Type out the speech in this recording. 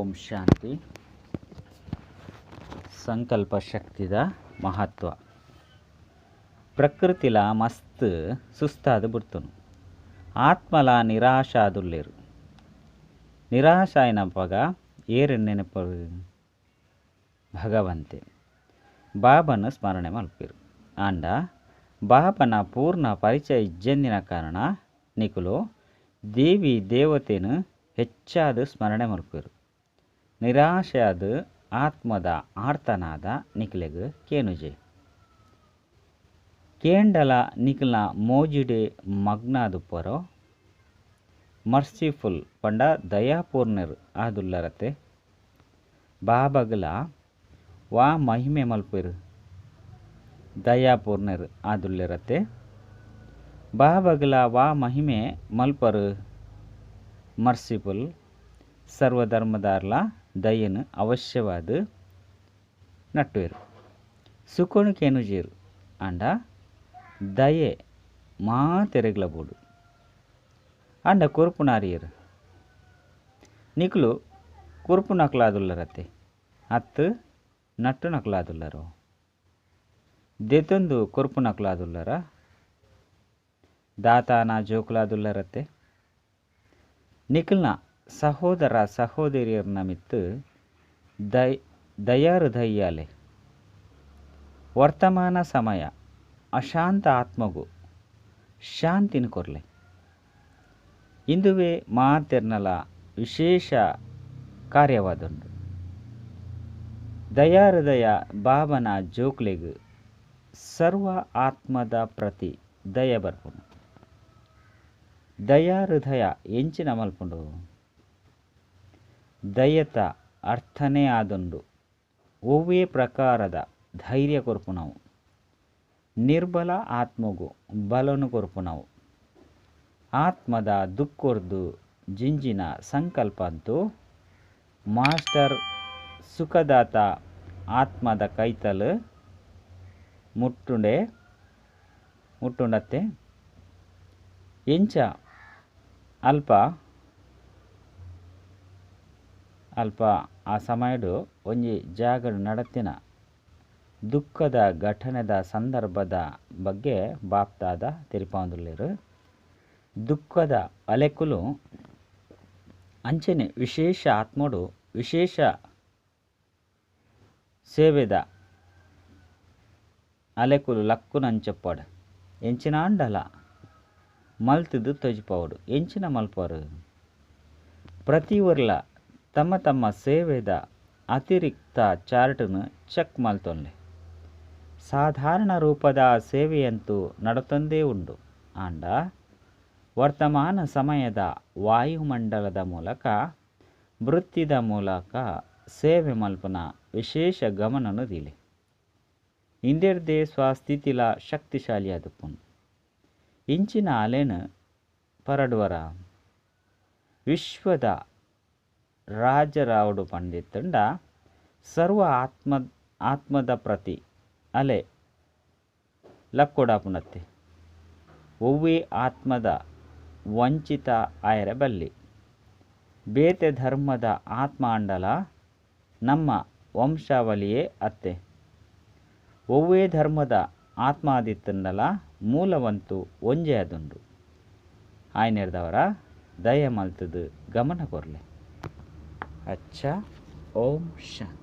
ಓಂ ಶಾಂತಿ. ಸಂಕಲ್ಪ ಶಕ್ತಿದ ಮಹತ್ವ. ಪ್ರಕೃತಿಲ ಮಸ್ತ್ ಸುಸ್ತಾದ ಬಿಡ್ತನು. ಆತ್ಮಲ ನಿರಾಶಾದುಲ್ಲೇರು. ನಿರಾಶ ಏನಪ್ಪಗ ಏರು ನೆನಪರು ಭಗವಂತೆ ಬಾಬನ ಸ್ಮರಣೆ ಮಲ್ಪಿರು. ಅಂಡ ಬಾಬನ ಪೂರ್ಣ ಪರಿಚಯ ಇಜ್ಜಂದಿನ ಕಾರಣ ನಿಕುಲು ದೇವಿ ದೇವತೆನು ಹೆಚ್ಚಾದ ಸ್ಮರಣೆ ಮಲ್ಪಿರು. ನಿರಾಶೆಯಾದ ಆತ್ಮದ ಆರ್ತನಾದ ನಿಖಲೆಗ್ ಕೇನುಜೆ ಕೇಂಡಲ ನಿಖಲ್ನ ಮೋಜಿಡೆ ಮಗ್ನಾದುಪ್ಪರೋ ಮರ್ಸಿಫುಲ್ ಪಂಡ ದಯಾಪೂರ್ಣರು ಆದುಲ್ಲರತೆ ಬಾಬಗಲ ವಾ ಮಹಿಮೆ ಮಲ್ಪಿರು. ದಯಾಪೂರ್ಣರು ಆದುಲ್ಲರತೆ ಬಾಬಗಲ ವಾ ಮಹಿಮೆ ಮಲ್ಪರು. ಮರ್ಸಿಫುಲ್ ಸರ್ವಧರ್ಮದಾರ್ಲ ದಯನು ಅವಶ್ಯವಾದ ನಟ್ಟುವೆರು. ಸುಕೋಣು ಕೇನುಜೇರು ಅಂಡ ದಯೆ ಮಾತೆರೆಗ್ಲಬೋಡು ಅಂಡ ಕುರುಪುನಾರಿಯರು ನಿಕ್ಲು ಕುರುಪು ನಕ್ಲಾದುಲ್ಲರತೆ ಅತ್ತು ನಟ್ಟು ನಕ್ಲಾದುಲ್ಲರೋ ದೆತೊಂದು ಕುರುಪು ನಕ್ಲಾದುಲ್ಲರ ದಾತಾನ ಜೋಕುಲಾದುಲ್ಲರತೆ ನಿಖಲ್ನ ಸಹೋದರ ಸಹೋದರಿಯರನ್ನ ಮಿತ್ತು ದಯಾಹೃದಯ್ಯಾಲೆ ವರ್ತಮಾನ ಸಮಯ ಅಶಾಂತ ಆತ್ಮಗು ಶಾಂತಿನ ಕೊರ್ಲೆ ಇಂದುವೇ ಮಾತೆರ್ನಲ ವಿಶೇಷ ಕಾರ್ಯವಾದುಂಡು. ದಯಾಹೃದಯ ಬಾಬನ ಜೋಕ್ಲೆಗ್ ಸರ್ವ ಆತ್ಮದ ಪ್ರತಿ ದಯ ಬರ್ಪುಂಡು. ದಯಾಹೃದಯ ಎಂಚಿನ ಮಲ್ಪುಂಡು. ದಯತ ಅರ್ಥನೇ ಆದುಂಡು ಒವ್ವೇ ಪ್ರಕಾರದ ಧೈರ್ಯ ಕೊರ್ಪುನವು. ನಿರ್ಬಲ ಆತ್ಮಗು ಬಲನು ಕೊರ್ಪುನವು. ಆತ್ಮದ ದುಃಖೊರ್ದು ಜಿಂಜಿನ ಸಂಕಲ್ಪ ಅಂತೂ ಮಾಸ್ಟರ್ ಸುಖದಾತ ಆತ್ಮದ ಕೈತಲು ಮುಟ್ಟುಂಡತ್ತೆ ಎಂಚ ಅಲ್ಪ ಆ ಸಮಯಡು ಒಂಜಿ ಜಾಗಡು ನಡತಿನ ದುಃಖದ ಘಟನೆದ ಸಂದರ್ಭದ ಬಗ್ಗೆ ಬಾಪ್ತಾದ ತಿರುಪಾಂದುಲ್ಲೇರು. ದುಃಖದ ಅಲೆಕುಲು ಅಂಚನೆ ವಿಶೇಷ ಆತ್ಮಡು ವಿಶೇಷ ಸೇವೆದ ಅಲೆಕುಲು ಲಕ್ಕುನಂಚಪ್ಪಡು ಎಂಚಿನ ಅಂಡಲ ಮಲ್ತಿದ್ದು ತೊಜಿಪವಡು ಎಂಚಿನ ಮಲ್ಪರು. ಪ್ರತಿ ಊರ್ಲ ತಮ್ಮ ತಮ್ಮ ಸೇವೆದ ಅತಿರಿಕ್ತ ಚಾರ್ಟನ್ನು ಚೆಕ್ ಮಲ್ತೊನ್ಲೆ ಸಾಧಾರಣ ರೂಪದ ಸೇವೆಯಂತೂ ನಡತೊಂದೇ ಉಂಡು. ಆಂಡ ವರ್ತಮಾನ ಸಮಯದ ವಾಯುಮಂಡಲದ ಮೂಲಕ ವೃತ್ತಿದ ಮೂಲಕ ಸೇವೆ ಮಲ್ಪನ ವಿಶೇಷ ಗಮನನು ದಿಲೆ ಇಂದೆರ್ದೇ ಸ್ವಸ್ಥಿತಿಲ ಶಕ್ತಿಶಾಲಿಯಾದುಪ್ಪುಂಡು. ಇಂಚಿನ ಅಲೆನು ಪರಡುವರ ವಿಶ್ವದ ರಾಜರಾವುಡು ಪಂಡಿತಂಡ ಸರ್ವ ಆತ್ಮದ ಪ್ರತಿ ಅಲೆ ಲಕ್ಕೊಡಾಪುನತ್ತೆ ಒವ್ವೇ ಆತ್ಮದ ವಂಚಿತ ಆಯರ ಬಲ್ಲಿ ಬೇತೆ ಧರ್ಮದ ಆತ್ಮ ಅಂಡಲ ನಮ್ಮ ವಂಶಾವಳಿಯೇ ಅತ್ತೆ ಒವ್ವೇ ಧರ್ಮದ ಆತ್ಮ ಆದಿತ್ತಂಡಲ ಮೂಲವಂತೂ ಒಂಜೆ ಅದುಂಡು. ಆಯ್ನೆರ್ದವರ ದಯ ಮಲ್ತದು ಗಮನ ಕೊರ್ಲೆ. ಅಚ್ಚ ಓಂ ಶಾಂತಿ.